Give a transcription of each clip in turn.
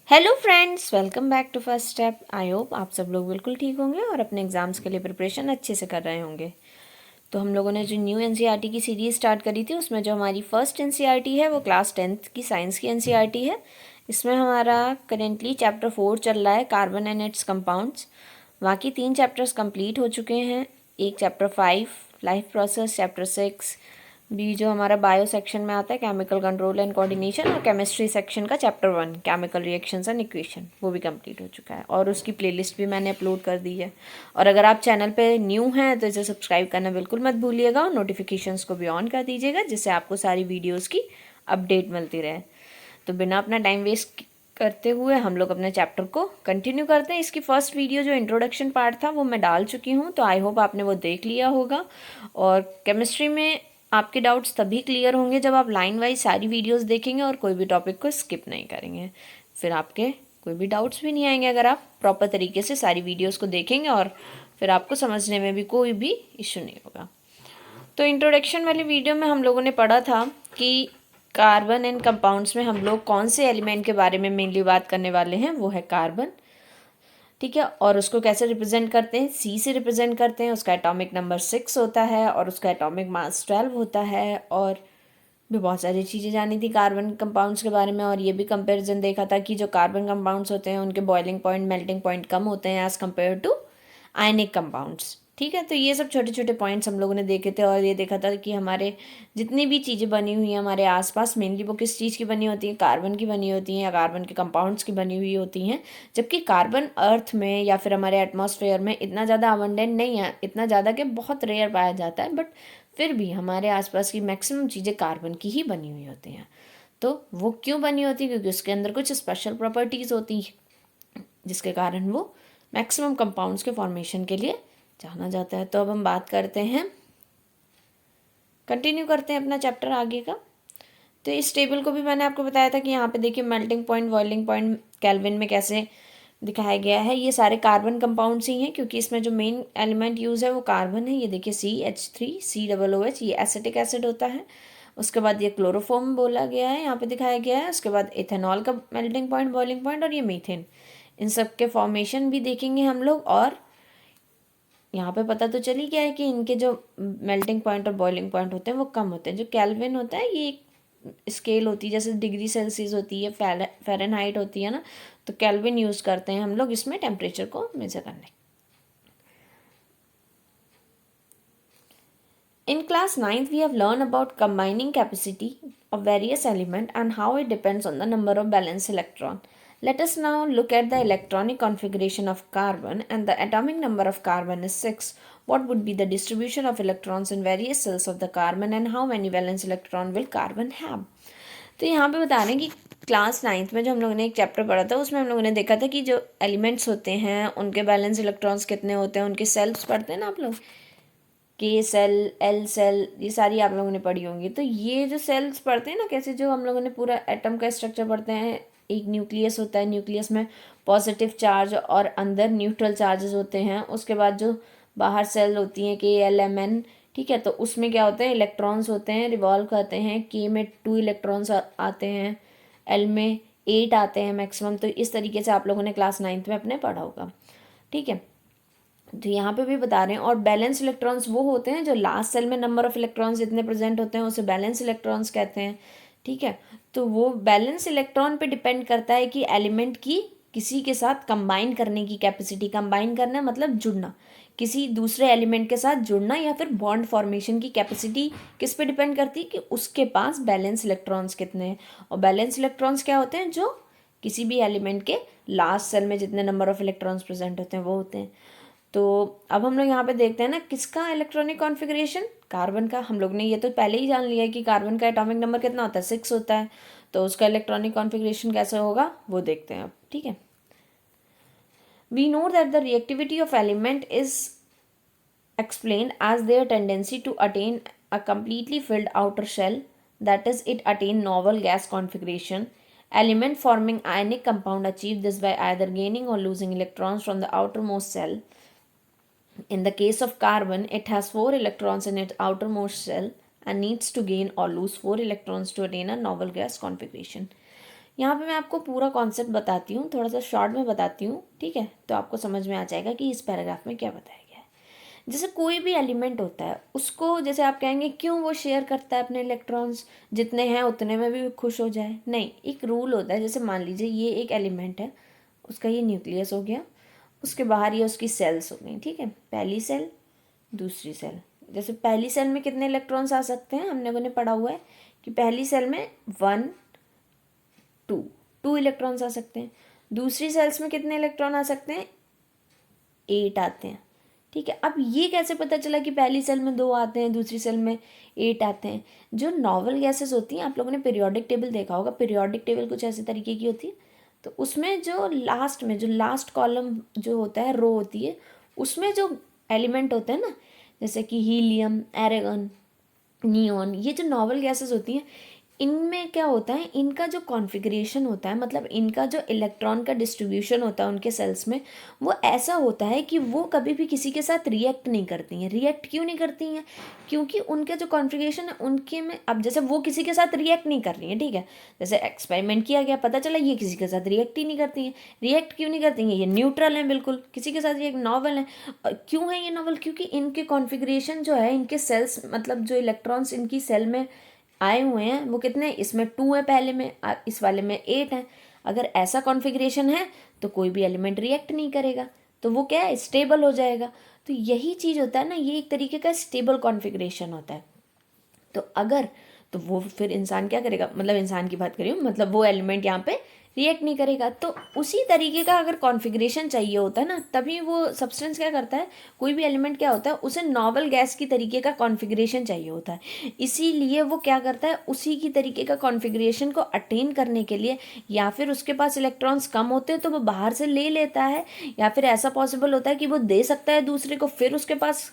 Hello friends, welcome back to first step. I hope आप सब लोग बिल्कुल ठीक होंगे और अपने एग्ज़ाम्स के लिए प्रिपरेशन अच्छे से कर रहे होंगे। तो हम लोगों ने जो न्यू एनसीईआरटी की सीरीज़ स्टार्ट करी थी उसमें जो हमारी फर्स्ट एनसीईआरटी है वो क्लास 10th की साइंस की एनसीईआरटी है। इसमें हमारा करेंटली चैप्टर 4 चल रहा है, कार्बन एंड इट्स कंपाउंड्स। बाकी 3 चैप्टर्स कंप्लीट हो चुके हैं। एक चैप्टर 5 लाइफ प्रोसेस, चैप्टर 6 भी जो हमारा बायो सेक्शन में आता है, केमिकल कंट्रोल एंड कोऑर्डिनेशन, और केमिस्ट्री सेक्शन का chapter 1 chemical reactions and equation, वो भी कंप्लीट हो चुका है और उसकी प्लेलिस्ट भी मैंने अपलोड कर दी है। और अगर आप चैनल पे न्यू हैं तो इसे सब्सक्राइब करना बिल्कुल मत भूलिएगा और नोटिफिकेशंस को भी ऑन कर दीजिएगा, जिससे आपको सारी वीडियोज़ की अपडेट मिलती रहे। तो बिना अपना टाइम वेस्ट करते हुए हम लोग अपने चैप्टर को कंटिन्यू करते हैं। इसकी फर्स्ट वीडियो जो इंट्रोडक्शन पार्ट था वो मैं डाल चुकी हूँ, तो आई होप आपने वो देख लिया होगा। और केमिस्ट्री में आपके डाउट्स तभी क्लियर होंगे जब आप लाइन वाइज सारी वीडियोस देखेंगे और कोई भी टॉपिक को स्किप नहीं करेंगे। फिर आपके कोई भी डाउट्स भी नहीं आएंगे अगर आप प्रॉपर तरीके से सारी वीडियोस को देखेंगे, और फिर आपको समझने में भी कोई भी इशू नहीं होगा। तो इंट्रोडक्शन वाली वीडियो में हम लोगों ने पढ़ा था कि कार्बन एंड कंपाउंड्स में हम लोग कौन से एलिमेंट के बारे में मेनली बात करने वाले हैं, वो है कार्बन। ठीक है, और उसको कैसे रिप्रेजेंट करते हैं, सी से रिप्रेजेंट करते हैं। उसका एटॉमिक नंबर 6 होता है और उसका एटॉमिक मास 12 होता है। और भी बहुत सारी चीज़ें जानी थी कार्बन कंपाउंड्स के बारे में, और ये भी कंपैरिजन देखा था कि जो कार्बन कंपाउंड्स होते हैं उनके बॉइलिंग पॉइंट, मेल्टिंग पॉइंट कम होते हैं as compare to ionic compounds. ठीक है, तो ये सब छोटे छोटे पॉइंट्स हम लोगों ने देखे थे, और ये देखा था कि हमारे जितनी भी चीज़ें बनी हुई हैं हमारे आसपास, मेनली वो किस चीज़ की बनी होती हैं, कार्बन की बनी होती हैं या कार्बन के कंपाउंड्स की बनी हुई होती हैं। जबकि कार्बन अर्थ में या फिर हमारे एटमॉस्फेयर में इतना ज़्यादा अबंडेंट नहीं है, इतना ज़्यादा कि बहुत रेयर पाया जाता है, बट फिर भी हमारे आसपास की मैक्सिमम चीज़ें कार्बन की ही बनी हुई होती हैं। तो वो क्यों बनी होती है? क्योंकि उसके अंदर कुछ स्पेशल प्रॉपर्टीज़ होती हैं जिसके कारण वो मैक्सिमम कंपाउंड्स के फॉर्मेशन के लिए जाना जाता है। तो अब हम बात करते हैं, कंटिन्यू करते हैं अपना चैप्टर आगे का। तो इस टेबल को भी मैंने आपको बताया था कि यहाँ पे देखिए melting point, boiling point kelvin में कैसे दिखाया गया है। ये सारे कार्बन कंपाउंड्स ही हैं क्योंकि इसमें जो मेन एलिमेंट यूज़ है वो कार्बन है। ये देखिए CH3COOH, ये एसिटिक एसिड होता है। उसके बाद ये क्लोरोफॉर्म बोला गया है, यहाँ पे दिखाया गया है। उसके बाद इथेनॉल का मेल्टिंग पॉइंट, बॉइलिंग पॉइंट, और ये मीथेन, इन सब के फॉर्मेशन भी देखेंगे हम लोग। और यहाँ पे पता तो चल ही गया है कि इनके जो मेल्टिंग पॉइंट और बॉइलिंग पॉइंट होते हैं वो कम होते हैं। जो केल्विन होता है ये एक स्केल होती है, जैसे डिग्री सेल्सियस होती है, फ़ारेनहाइट होती है ना, तो केल्विन यूज़ करते हैं हम लोग इसमें टेम्परेचर को मेजर करने। In class 9th, we have learned about combining capacity of various elements and how it depends on the number of valence electron. Let us now look at the electronic configuration of carbon, and the atomic number of carbon is 6. What would be the distribution of electrons in various cells of the carbon and how many valence electron will carbon have? तो यहाँ पे बता रहे हैं कि class 9th में जो हम लोगों ने एक चैप्टर पढ़ा था उसमें हम लोगों ने देखा था कि जो एलिमेंट्स होते हैं उनके बैलेंस इलेक्ट्रॉन्स कितने होते हैं, उनके सेल्स पढ़ते हैं ना आप लोग, के सेल, एल सेल, ये सारी आप लोगों ने पढ़ी होंगी। तो ये जो सेल्स पढ़ते हैं ना, कैसे जो हम लोगों ने पूरा एटम का स्ट्रक्चर पढ़ते हैं। एक न्यूक्लियस होता है, न्यूक्लियस में पॉजिटिव चार्ज और अंदर न्यूट्रल चार्जेस होते हैं। उसके बाद जो बाहर सेल होती हैं KLMN, ठीक है, तो उसमें क्या होते हैं, इलेक्ट्रॉन्स होते हैं, रिवॉल्व करते हैं। के में 2 इलेक्ट्रॉन्स आते हैं, एल में 8 आते हैं मैक्सिमम। तो इस तरीके से आप लोगों ने क्लास 9th में अपने पढ़ा होगा। ठीक है, तो यहाँ पे भी बता रहे हैं। और बैलेंस इलेक्ट्रॉन्स वो होते हैं जो लास्ट सेल में नंबर ऑफ इलेक्ट्रॉन्स जितने प्रेजेंट होते हैं उसे बैलेंस इलेक्ट्रॉन्स कहते हैं। ठीक है, तो वो बैलेंस इलेक्ट्रॉन पे डिपेंड करता है कि एलिमेंट की किसी के साथ कंबाइन करने की कैपेसिटी। कंबाइन करना मतलब जुड़ना, किसी दूसरे एलिमेंट के साथ जुड़ना, या फिर बॉन्ड फॉर्मेशन की कैपेसिटी किस पे डिपेंड करती है कि उसके पास बैलेंस इलेक्ट्रॉन्स कितने हैं। और बैलेंस इलेक्ट्रॉन्स क्या होते हैं, जो किसी भी एलिमेंट के लास्ट सेल में जितने नंबर ऑफ इलेक्ट्रॉन्स प्रेजेंट होते हैं वो होते हैं। तो अब हम लोग यहाँ पे देखते हैं ना, किसका इलेक्ट्रॉनिक कॉन्फ़िगरेशन, कार्बन का। हम लोग ने ये तो पहले ही जान लिया है कि कार्बन का एटॉमिक नंबर कितना होता है, 6 होता है। तो उसका इलेक्ट्रॉनिक कॉन्फ़िगरेशन कैसे होगा वो देखते हैं अब। ठीक है, we know that the reactivity of element is explained as their tendency to attain a completely filled outer shell, that is, it attain novel gas configuration. Element forming ionic compound achieve this by either gaining or losing electrons from the outermost cell. In the case of carbon, it has 4 electrons in its outermost shell and needs to gain or lose 4 electrons to attain a novel gas configuration. यहाँ पे मैं आपको पूरा concept बताती हूँ, थोड़ा सा short में बताती हूँ, ठीक है, तो आपको समझ में आ जाएगा कि इस पैराग्राफ में क्या बताया गया है। जैसे कोई भी एलिमेंट होता है उसको, जैसे आप कहेंगे क्यों वो शेयर करता है अपने इलेक्ट्रॉन्स, जितने हैं उतने में भी खुश हो जाए, नहीं, एक रूल होता है। जैसे मान लीजिए ये एक एलिमेंट है, उसका ये न्यूक्लियस हो गया, उसके बाहर ये उसकी सेल्स हो गई, ठीक है, पहली सेल दूसरी सेल। जैसे पहली सेल में कितने इलेक्ट्रॉन्स आ सकते हैं, हम लोगों ने पढ़ा हुआ है कि पहली सेल में 1 2 इलेक्ट्रॉन्स आ सकते हैं। दूसरी सेल्स में कितने इलेक्ट्रॉन आ सकते हैं, 8 आते हैं, ठीक है। अब ये कैसे पता चला कि पहली सेल में 2 आते हैं, दूसरी सेल में 8 आते हैं। जो नॉवल गैसेस होती हैं, आप लोगों ने पीरियोडिक टेबल देखा होगा, पीरियोडिक टेबल कुछ ऐसे तरीके की होती है, तो उसमें जो लास्ट में, जो लास्ट कॉलम जो होता है, रो होती है, उसमें जो एलिमेंट होते हैं ना, जैसे कि हीलियम, एरेगन, नियॉन, ये जो नॉवल गैसेस होती हैं, इनमें क्या होता है, इनका जो कॉन्फ़िगरेशन होता है, मतलब इनका जो इलेक्ट्रॉन का डिस्ट्रीब्यूशन होता है उनके सेल्स में, वो ऐसा होता है कि वो कभी भी किसी के साथ रिएक्ट नहीं करती हैं। रिएक्ट क्यों नहीं करती हैं, क्योंकि उनका जो कॉन्फ़िगरेशन है उनके में, अब जैसे वो किसी के साथ रिएक्ट नहीं कर रही हैं, ठीक है, जैसे एक्सपेरिमेंट किया गया, पता चला ये किसी के साथ रिएक्ट ही नहीं करती हैं। रिएक्ट क्यों नहीं करती हैं, ये न्यूट्रल हैं बिल्कुल, किसी के साथ ये नॉवल है। क्यों है ये नॉवल, क्योंकि इनके कॉन्फ़िगरेशन जो है, इनके सेल्स, मतलब जो इलेक्ट्रॉन्स इनकी सेल में आए हुए हैं वो कितने, इसमें 2 है पहले में, इस वाले में 8 है। अगर ऐसा कॉन्फ़िगरेशन है तो कोई भी एलिमेंट रिएक्ट नहीं करेगा, तो वो क्या है, स्टेबल हो जाएगा। तो यही चीज़ होता है ना, ये एक तरीके का स्टेबल कॉन्फ़िगरेशन होता है। तो अगर, तो वो फिर इंसान क्या करेगा, मतलब इंसान की बात करी हूँ, मतलब वो एलिमेंट यहाँ पे रिएक्ट नहीं करेगा। तो उसी तरीके का अगर कॉन्फ़िगरेशन चाहिए होता है ना, तभी वो सब्सटेंस क्या करता है, कोई भी एलिमेंट क्या होता है, उसे नॉवल गैस की तरीके का कॉन्फ़िगरेशन चाहिए होता है। इसीलिए वो क्या करता है, उसी की तरीके का कॉन्फ़िगरेशन को अटेन करने के लिए, या फिर उसके पास इलेक्ट्रॉन्स कम होते हैं तो वो बाहर से ले लेता है, या फिर ऐसा पॉसिबल होता है कि वो दे सकता है दूसरे को, फिर उसके पास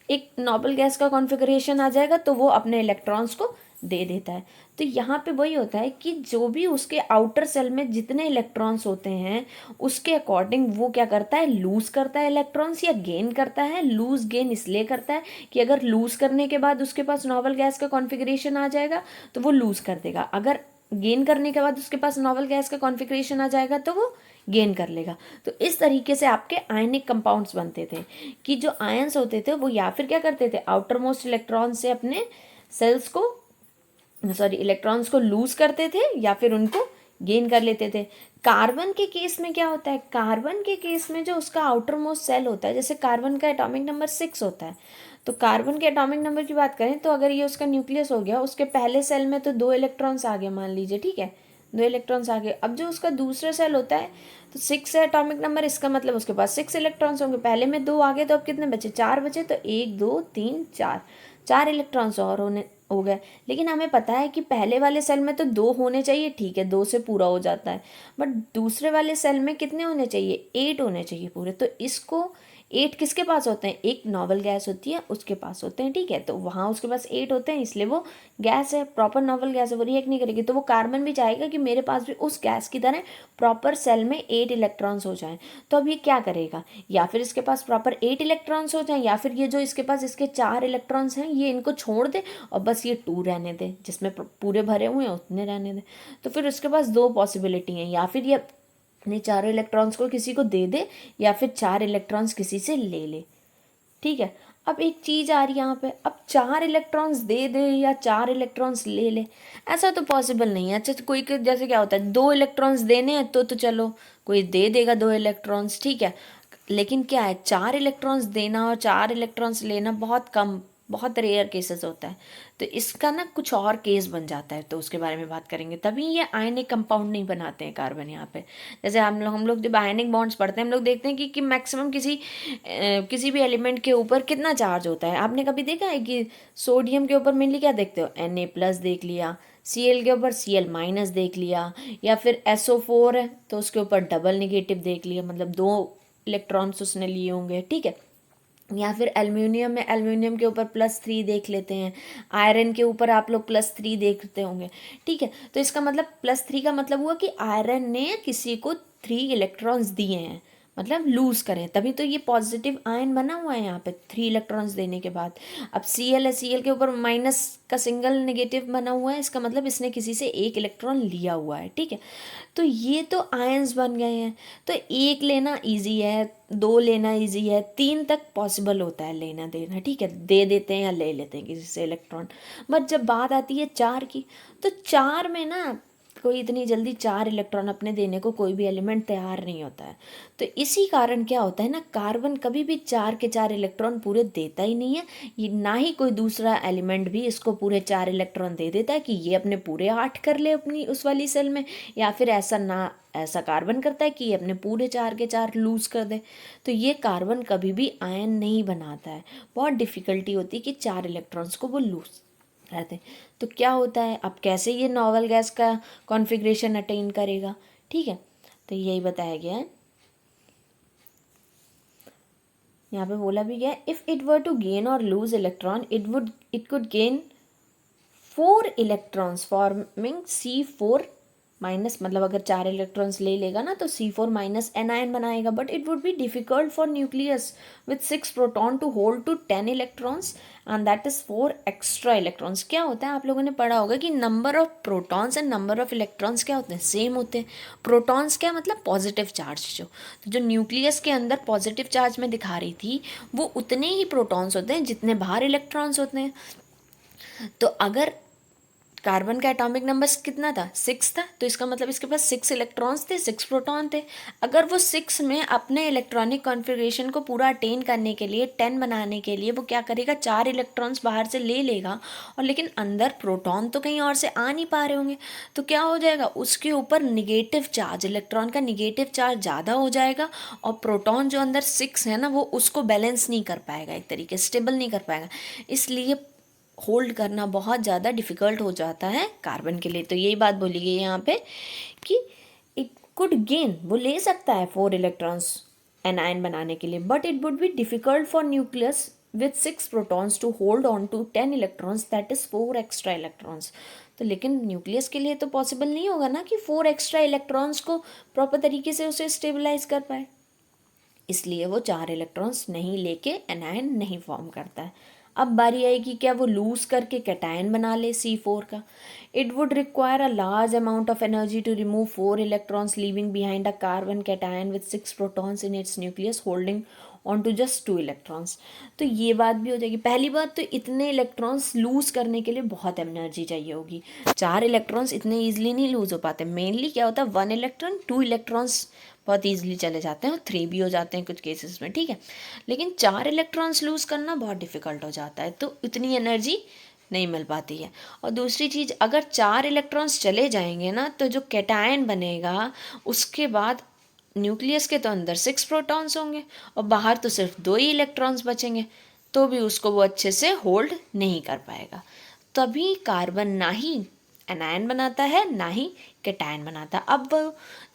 एक नोबल गैस का कॉन्फ़िगरेशन आ जाएगा तो वो अपने इलेक्ट्रॉन्स को दे देता है। तो यहाँ पे वही होता है कि जो भी उसके आउटर सेल में जितने इलेक्ट्रॉन्स होते हैं उसके अकॉर्डिंग वो क्या करता है, लूज़ करता है इलेक्ट्रॉन्स या गेन करता है। लूज़ गेन इसलिए करता है कि अगर लूज़ करने के बाद उसके पास नोबल गैस का कॉन्फ़िगरेशन आ जाएगा तो वो लूज़ कर देगा, अगर गेन करने के बाद उसके पास नोबल गैस का कॉन्फ़िगरेशन आ जाएगा तो वो गेन कर लेगा। तो इस तरीके से आपके आयनिक कंपाउंड्स बनते थे कि जो आयंस होते थे वो या फिर क्या करते थे, आउटर मोस्ट इलेक्ट्रॉन से अपने सेल्स को, सॉरी, इलेक्ट्रॉन्स को लूज करते थे या फिर उनको गेन कर लेते थे। कार्बन के केस में क्या होता है, कार्बन के केस में जो उसका आउटर मोस्ट सेल होता है, जैसे कार्बन का एटॉमिक नंबर 6 होता है, तो कार्बन के एटॉमिक नंबर की बात करें तो अगर ये उसका न्यूक्लियस हो गया, उसके पहले सेल में तो 2 इलेक्ट्रॉन्स आ गए मान लीजिए, ठीक है, 2 इलेक्ट्रॉन्स आ गए। अब जो उसका दूसरा सेल होता है तो 6 है एटॉमिक नंबर, इसका मतलब उसके पास 6 इलेक्ट्रॉन्स होंगे, पहले में 2 आ गए तो अब कितने बचे, 4 बचे, तो 1 2 3 4, 4 इलेक्ट्रॉन्स और हो गए। लेकिन हमें पता है कि पहले वाले सेल में तो 2 होने चाहिए, ठीक है, 2 से पूरा हो जाता है, बट दूसरे वाले सेल में कितने होने चाहिए, 8 होने चाहिए पूरे। तो इसको 8 किसके पास होते हैं, एक नॉवल गैस होती है उसके पास होते हैं, ठीक है, तो वहाँ उसके पास 8 होते हैं, इसलिए वो गैस है, प्रॉपर नॉवल गैस है, वो रिएक्ट नहीं करेगी। तो वो कार्बन भी चाहेगा कि मेरे पास भी उस गैस की तरह प्रॉपर सेल में 8 इलेक्ट्रॉन्स हो जाएं। तो अब ये क्या करेगा, या फिर इसके पास प्रॉपर 8 इलेक्ट्रॉन्स हो जाएं, या फिर ये जो इसके पास इसके 4 इलेक्ट्रॉन्स हैं ये इनको छोड़ दे और बस ये 2 रहने दे, जिसमें पूरे भरे हुए हैं उतने रहने दे। तो फिर उसके पास 2 पॉसिबिलिटी हैं, या फिर ये अपने 4 इलेक्ट्रॉन्स को किसी को दे दे या फिर 4 इलेक्ट्रॉन्स किसी से ले ले, ठीक है। अब एक चीज़ आ रही है यहाँ पे, अब 4 इलेक्ट्रॉन्स दे दे या 4 इलेक्ट्रॉन्स ले ले, ऐसा तो पॉसिबल नहीं है। अच्छा, कोई जैसे क्या होता है, 2 इलेक्ट्रॉन्स देने हैं तो चलो कोई दे देगा 2 इलेक्ट्रॉन्स, ठीक है, लेकिन क्या है, 4 इलेक्ट्रॉन्स देना और 4 इलेक्ट्रॉन्स लेना बहुत कम, बहुत रेयर केसेस होता है। तो इसका ना कुछ और केस बन जाता है, तो उसके बारे में बात करेंगे। तभी ये आयनिक कंपाउंड नहीं बनाते हैं कार्बन यहाँ पे। जैसे हम लोग जब आयनिक बॉन्ड्स पढ़ते हैं हम लोग देखते हैं कि मैक्सिमम किसी भी एलिमेंट के ऊपर कितना चार्ज होता है। आपने कभी देखा है कि सोडियम के ऊपर मेनली क्या देखते हो, Na+ देख लिया, Cl के ऊपर Cl- देख लिया, या फिर SO4 है तो उसके ऊपर डबल नेगेटिव देख लिया, मतलब 2 इलेक्ट्रॉन्स उसने लिए होंगे, ठीक है। या फिर एल्युमिनियम में एल्युमिनियम के ऊपर +3 देख लेते हैं, आयरन के ऊपर आप लोग +3 देखते होंगे, ठीक है। तो इसका मतलब +3 का मतलब हुआ कि आयरन ने किसी को 3 इलेक्ट्रॉन्स दिए हैं, मतलब लूज़ करें, तभी तो ये पॉजिटिव आयन बना हुआ है यहाँ पे 3 इलेक्ट्रॉन्स देने के बाद। अब Cl है, Cl के ऊपर माइनस का सिंगल नेगेटिव बना हुआ है, इसका मतलब इसने किसी से एक इलेक्ट्रॉन लिया हुआ है, ठीक है। तो ये तो आयंस बन गए हैं। तो एक लेना इजी है, दो लेना इजी है, 3 तक पॉसिबल होता है लेना देना, ठीक है, दे देते हैं या ले लेते हैं किसी से इलेक्ट्रॉन। बट जब बात आती है 4 की, तो 4 में ना कोई इतनी जल्दी 4 इलेक्ट्रॉन अपने देने को कोई भी एलिमेंट तैयार नहीं होता है। तो इसी कारण क्या होता है ना, कार्बन कभी भी 4 के 4 इलेक्ट्रॉन पूरे देता ही नहीं है। ये ना ही कोई दूसरा एलिमेंट भी इसको पूरे 4 इलेक्ट्रॉन दे देता है कि ये अपने पूरे 8 कर ले अपनी उस वाली सेल में, या फिर ऐसा कार्बन करता है कि ये अपने पूरे 4 के 4 लूज़ कर दे। तो ये कार्बन कभी भी आयन नहीं बनाता है, बहुत डिफ़िकल्टी होती है कि 4 इलेक्ट्रॉन्स को वो लूज़ रहते हैं। तो क्या होता है, अब कैसे ये नॉवल गैस का कॉन्फ़िगरेशन अटेन करेगा, ठीक है। तो यही बताया गया है, यहाँ पे बोला भी गया है, if it were to gain और lose electron it could gain 4 electrons forming C4 minus, मतलब अगर 4 इलेक्ट्रॉन्स ले लेगा ना तो C4 माइनस एनायन बनाएगा। But it would be difficult for nucleus with 6 proton to hold to 10 electrons and that is 4 extra electrons. क्या होता है, आप लोगों ने पढ़ा होगा कि number of protons and number of electrons क्या होते हैं, सेम होते हैं। प्रोटॉन्स क्या मतलब पॉजिटिव चार्ज, जो न्यूक्लियस के अंदर पॉजिटिव चार्ज में दिखा रही थी वो उतने ही प्रोटॉन्स होते हैं जितने बाहर इलेक्ट्रॉन्स होते हैं। तो अगर कार्बन का एटॉमिक नंबर कितना था, 6 था, तो इसका मतलब इसके पास 6 इलेक्ट्रॉन्स थे, 6 प्रोटॉन थे। अगर वो 6 में अपने इलेक्ट्रॉनिक कॉन्फ़िगरेशन को पूरा अटेन करने के लिए 10 बनाने के लिए वो क्या करेगा, 4 इलेक्ट्रॉन्स बाहर से ले लेगा, और लेकिन अंदर प्रोटॉन तो कहीं और से आ नहीं पा रहे होंगे। तो क्या हो जाएगा, उसके ऊपर निगेटिव चार्ज, इलेक्ट्रॉन का निगेटिव चार्ज ज़्यादा हो जाएगा, और प्रोटॉन जो अंदर 6 है ना वो उसको बैलेंस नहीं कर पाएगा, एक तरीके से स्टेबल नहीं कर पाएगा। इसलिए होल्ड करना बहुत ज़्यादा डिफ़िकल्ट हो जाता है कार्बन के लिए। तो यही बात बोली गई है यहाँ पे कि इट कुड गेन, वो ले सकता है 4 इलेक्ट्रॉन्स एनायन बनाने के लिए, but it would be difficult for nucleus with 6 protons to hold on to 10 electrons, that is 4 extra electrons. तो लेकिन न्यूक्लियस के लिए तो पॉसिबल नहीं होगा ना कि 4 एक्स्ट्रा इलेक्ट्रॉन्स को प्रॉपर तरीके से उसे स्टेबलाइज कर पाए, इसलिए वो 4 इलेक्ट्रॉन्स नहीं लेके एनायन नहीं फॉर्म करता है। अब बारी आएगी क्या वो लूज़ करके कैटायन बना ले C4 का। It would require a large amount of energy to remove 4 electrons leaving behind a carbon cation with 6 protons in its nucleus holding on to just 2 electrons. तो ये बात भी हो जाएगी। पहली बात तो इतने इलेक्ट्रॉन्स लूज़ करने के लिए बहुत एनर्जी चाहिए होगी, 4 इलेक्ट्रॉन्स इतने ईजिली नहीं लूज़ हो पाते। मेनली क्या होता है, 1 इलेक्ट्रॉन 2 इलेक्ट्रॉन्स बहुत ईजिली चले जाते हैं, और 3 भी हो जाते हैं कुछ केसेस में, ठीक है। लेकिन 4 इलेक्ट्रॉन्स लूज़ करना बहुत डिफ़िकल्ट हो जाता है, तो इतनी एनर्जी नहीं मिल पाती है। और दूसरी चीज़, अगर 4 इलेक्ट्रॉन्स चले जाएंगे ना तो जो कैटायन बनेगा उसके बाद न्यूक्लियस के तो अंदर 6 प्रोटॉन्स होंगे और बाहर तो सिर्फ 2 ही इलेक्ट्रॉन्स बचेंगे, तो भी उसको वो अच्छे से होल्ड नहीं कर पाएगा। तभी कार्बन ना ही एनायन बनाता है ना ही कैटायन बनाता। अब वो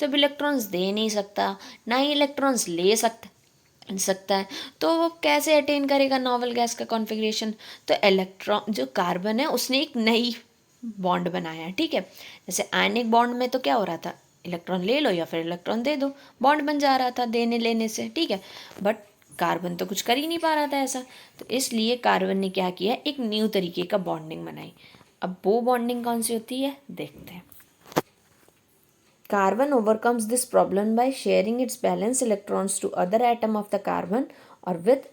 जब इलेक्ट्रॉन्स दे नहीं सकता ना ही इलेक्ट्रॉन्स ले सकता है, तो वो कैसे अटेन करेगा नॉवल गैस का कॉन्फ़िगरेशन। तो इलेक्ट्रॉन जो कार्बन है उसने एक नई बॉन्ड बनाया है, ठीक है। जैसे आयनिक बॉन्ड में तो क्या हो रहा था, इलेक्ट्रॉन ले लो या फिर इलेक्ट्रॉन दे दो, बॉन्ड बन जा रहा था देने लेने से, ठीक है। बट कार्बन तो कुछ कर ही नहीं पा रहा था ऐसा, तो इसलिए कार्बन ने क्या किया, एक न्यू तरीके का बॉन्डिंग बनाई। अब वो बॉन्डिंग कौन सी होती है देखते हैं। Carbon overcomes this problem by sharing its valence electrons to other atom of the carbon or with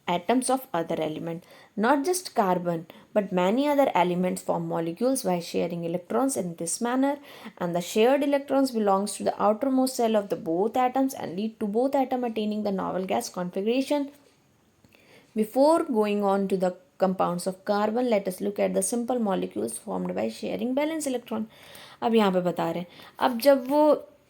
atoms of other element. Not just carbon, but many other elements form molecules by sharing electrons in this manner, and the shared electrons belongs to the outermost cell of the both atoms and lead to both atom attaining the novel gas configuration. Before going on to the compounds of carbon, let us look at the simple molecules formed by sharing valence electron. अब यहाँ पे बता रहे हैं, अब जब वो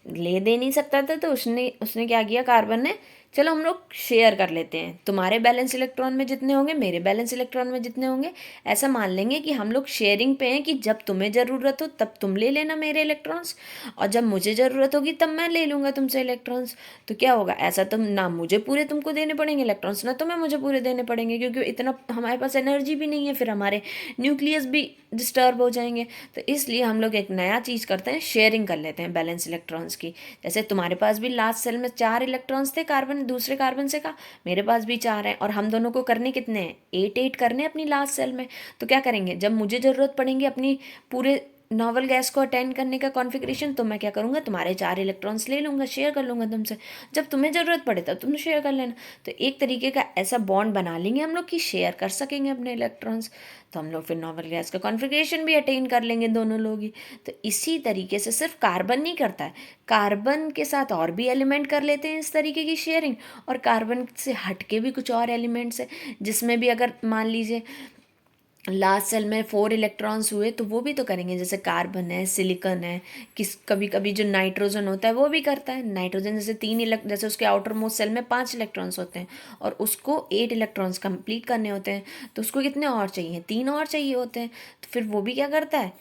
ले दे नहीं सकता था तो उसने क्या किया, कार्बन ने चलो हम लोग शेयर कर लेते हैं, तुम्हारे बैलेंस इलेक्ट्रॉन में जितने होंगे मेरे बैलेंस इलेक्ट्रॉन में जितने होंगे, ऐसा मान लेंगे कि हम लोग शेयरिंग पे हैं कि जब तुम्हें ज़रूरत हो तब तुम ले लेना मेरे इलेक्ट्रॉन्स, और जब मुझे ज़रूरत होगी तब मैं ले लूँगा तुमसे इलेक्ट्रॉन्स। तो क्या होगा, ऐसा तुम ना मुझे पूरे तुमको देने पड़ेंगे इलेक्ट्रॉन्स, ना तुम्हें मुझे पूरे देने पड़ेंगे, क्योंकि इतना हमारे पास एनर्जी भी नहीं है, फिर हमारे न्यूक्लियस भी डिस्टर्ब हो जाएंगे। तो इसलिए हम लोग एक नया चीज़ करते हैं, शेयरिंग कर लेते हैं बैलेंस इलेक्ट्रॉन्स की। जैसे तुम्हारे पास भी लास्ट सेल में 4 इलेक्ट्रॉन्स थे कार्बन, दूसरे कार्बन से का, मेरे पास भी 4 हैं, और हम दोनों को करने कितने हैं, 8 करने अपनी लास्ट सेल में। तो क्या करेंगे, जब मुझे ज़रूरत पड़ेंगी अपनी पूरे नॉवल गैस को अटेंड करने का कॉन्फ़िगरेशन, तो मैं क्या करूँगा, तुम्हारे 4 इलेक्ट्रॉन्स ले लूँगा, शेयर कर लूँगा तुमसे। जब तुम्हें ज़रूरत पड़े तब तुम शेयर कर लेना। तो एक तरीके का ऐसा बॉन्ड बना लेंगे हम लोग कि शेयर कर सकेंगे अपने इलेक्ट्रॉन्स। तो हम लोग फिर नॉवल गैस का कॉन्फ़िगरेशन भी अटेन कर लेंगे दोनों लोग ही। तो इसी तरीके से सिर्फ कार्बन नहीं करता है, कार्बन के साथ और भी एलिमेंट कर लेते हैं इस तरीके की शेयरिंग, और कार्बन से हट के भी कुछ और एलिमेंट्स है जिसमें भी अगर मान लीजिए लास्ट सेल में 4 इलेक्ट्रॉन्स हुए तो वो भी तो करेंगे, जैसे कार्बन है, सिलिकॉन है, किस कभी कभी जो नाइट्रोजन होता है वो भी करता है। नाइट्रोजन जैसे जैसे उसके आउटर मोस्ट सेल में 5 इलेक्ट्रॉन्स होते हैं और उसको 8 इलेक्ट्रॉन्स कंप्लीट करने होते हैं, तो उसको कितने और चाहिए, 3 और चाहिए होते हैं। तो फिर वो भी क्या करता है,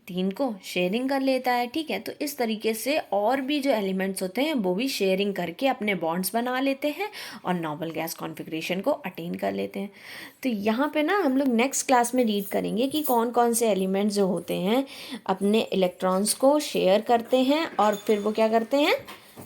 3 को शेयरिंग कर लेता है। ठीक है, तो इस तरीके से और भी जो एलिमेंट्स होते हैं वो भी शेयरिंग करके अपने बॉन्ड्स बना लेते हैं और नॉबल गैस कॉन्फ़िगरेशन को अटेन कर लेते हैं। तो यहाँ पे ना हम लोग नेक्स्ट क्लास में रीड करेंगे कि कौन कौन से एलिमेंट्स जो होते हैं अपने इलेक्ट्रॉन्स को शेयर करते हैं और फिर वो क्या करते हैं,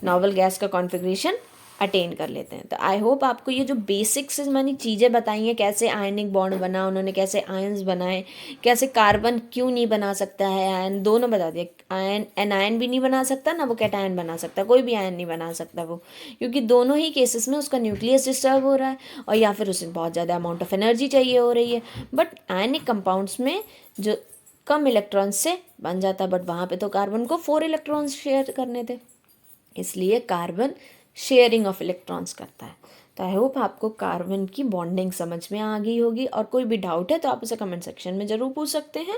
नॉबल गैस का कॉन्फ़िगरेशन अटेन कर लेते हैं। तो आई होप आपको ये जो बेसिक्स मैंने चीज़ें बताई हैं, कैसे आयनिक बॉन्ड बना उन्होंने, कैसे आयन्स बनाए, कैसे कार्बन क्यों नहीं बना सकता है आयन, दोनों बता दिया। आयन एनायन भी नहीं बना सकता ना वो कैटायन बना सकता, कोई भी आयन नहीं बना सकता वो, क्योंकि दोनों ही केसेस में उसका न्यूक्लियस डिस्टर्ब हो रहा है और या फिर उसे बहुत ज़्यादा अमाउंट ऑफ एनर्जी चाहिए हो रही है। बट आयनिक कंपाउंड्स में जो कम इलेक्ट्रॉन्स से बन जाता, बट वहाँ पे तो कार्बन को 4 इलेक्ट्रॉन्स शेयर करने थे, इसलिए कार्बन शेयरिंग ऑफ इलेक्ट्रॉन्स करता है। तो आई होप आपको कार्बन की बॉन्डिंग समझ में आ गई होगी, और कोई भी डाउट है तो आप उसे कमेंट सेक्शन में ज़रूर पूछ सकते हैं,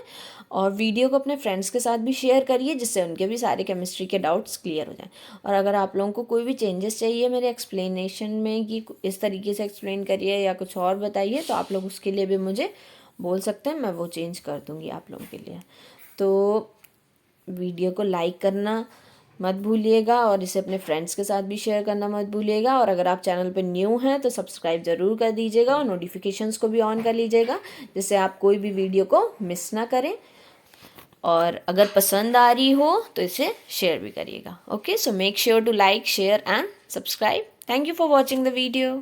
और वीडियो को अपने फ्रेंड्स के साथ भी शेयर करिए जिससे उनके भी सारे केमिस्ट्री के डाउट्स क्लियर हो जाएं। और अगर आप लोगों को कोई भी चेंजेस चाहिए मेरे एक्सप्लेनेशन में कि इस तरीके से एक्सप्लेन करिए या कुछ और बताइए, तो आप लोग उसके लिए भी मुझे बोल सकते हैं, मैं वो चेंज कर दूँगी आप लोगों के लिए। तो वीडियो को लाइक करना मत भूलिएगा और इसे अपने फ्रेंड्स के साथ भी शेयर करना मत भूलिएगा, और अगर आप चैनल पर न्यू हैं तो सब्सक्राइब ज़रूर कर दीजिएगा और नोटिफिकेशंस को भी ऑन कर लीजिएगा जिससे आप कोई भी वीडियो को मिस ना करें। और अगर पसंद आ रही हो तो इसे शेयर भी करिएगा। Okay, so make sure to like, share and subscribe. Thank you for watching the video.